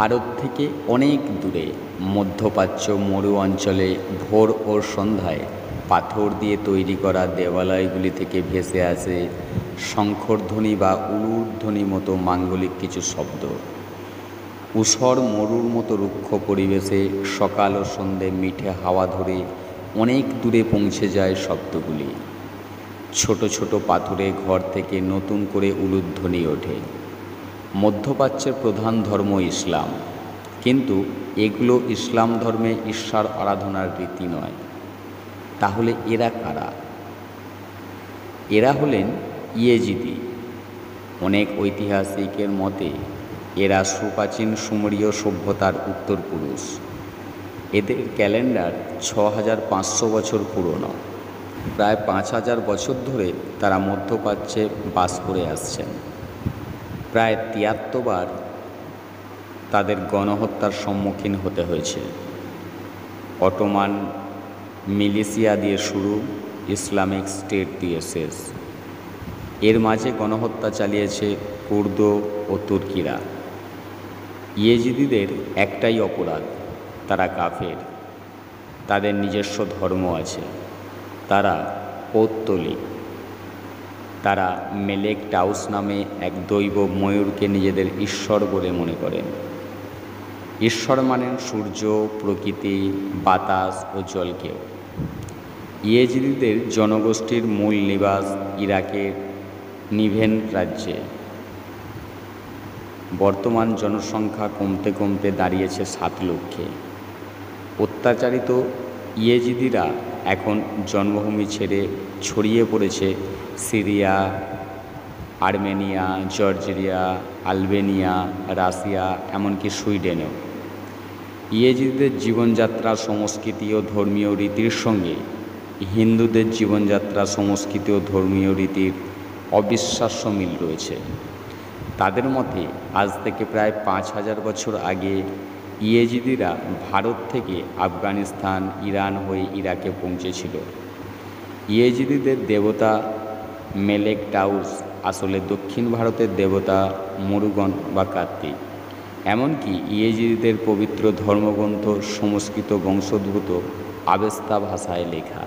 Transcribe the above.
ভারত থেকে অনেক দূরে মধ্যপ্রাচ্য মরু অঞ্চলে ভোর ও সন্ধ্যায় পাথর দিয়ে তৈরি করা দেবালয়গুলি থেকে ভেসে আসে শঙ্খধ্বনি বা উলুধ্বনি মতো মাঙ্গলিক কিছু শব্দ। ঊষর মরুর মতো রুক্ষ পরিবেশে সকাল ও সন্ধে মিঠে হাওয়া ধরে অনেক দূরে পৌঁছে যায় শব্দগুলি। ছোট ছোট পাথুরে ঘর থেকে নতুন করে উলুধ্বনি ওঠে। মধ্যপ্রাচ্যের প্রধান ধর্ম ইসলাম, কিন্তু এগুলো ইসলাম ধর্মে ঈশ্বর আরাধনার রীতি নয়। তাহলে এরা কারা? এরা হলেন ইয়েজিদি। অনেক ঐতিহাসিকের মতে এরা সুপ্রাচীন সুমেরীয় সভ্যতার উত্তরপুরুষ। এদের ক্যালেন্ডার 6500 বছর পুরনো। প্রায় 5000 বছর ধরে তারা মধ্যপ্রাচ্যে বাস করে আসছেন। প্রায় 73 বার তাদের গণহত্যার সম্মুখীন হতে হয়েছে। অটোমান মিলিশিয়া দিয়ে শুরু, ইসলামিক স্টেট দিয়ে শেষ। এর মাঝে গণহত্যা চালিয়েছে কুর্দ ও তুর্কিরা। ইয়েজিদিদের একটাই অপরাধ, তারা কাফের। তাদের নিজস্ব ধর্ম আছে, তারা পৌত্তলিক। তারা মেলেক টাউস নামে এক দৈব ময়ূরকে নিজেদের ঈশ্বর বলে মনে করেন। ঈশ্বর মানেন সূর্য, প্রকৃতি, বাতাস ও জলকেও। ইয়েজিদিদের জনগোষ্ঠীর মূল নিবাস ইরাকের নিভেন রাজ্যে। বর্তমান জনসংখ্যা কমতে কমতে দাঁড়িয়েছে 7 লক্ষে। অত্যাচারিত ইয়েজিদিরা এখন জন্মভূমি ছেড়ে ছড়িয়ে পড়েছে Syria, Armenia, Georgia, Albania, Russia, এমনকি সুইডেনেও। ইয়েজিদিদের জীবনযাত্রা, সংস্কৃতি ও ধর্মীয় রীতির সঙ্গে হিন্দুদের জীবনযাত্রা, সংস্কৃতি ও ধর্মীয় রীতির অবিশ্বাস্য মিল রয়েছে। তাদের মতে আজ থেকে প্রায় 5000 বছর আগে ইয়েজিদিরা ভারত থেকে আফগানিস্তান, ইরান হয়ে ইরাকে পৌঁছেছিল। ইয়েজিদিদের দেবতা মেলেক টাউস আসলে দক্ষিণ ভারতের দেবতা মুরুগন বা কার্তিক। এমনকি ইয়েজিদিদের পবিত্র ধর্মগ্রন্থ সংস্কৃত বংশোদ্ভূত আবেস্তা ভাষায় লেখা।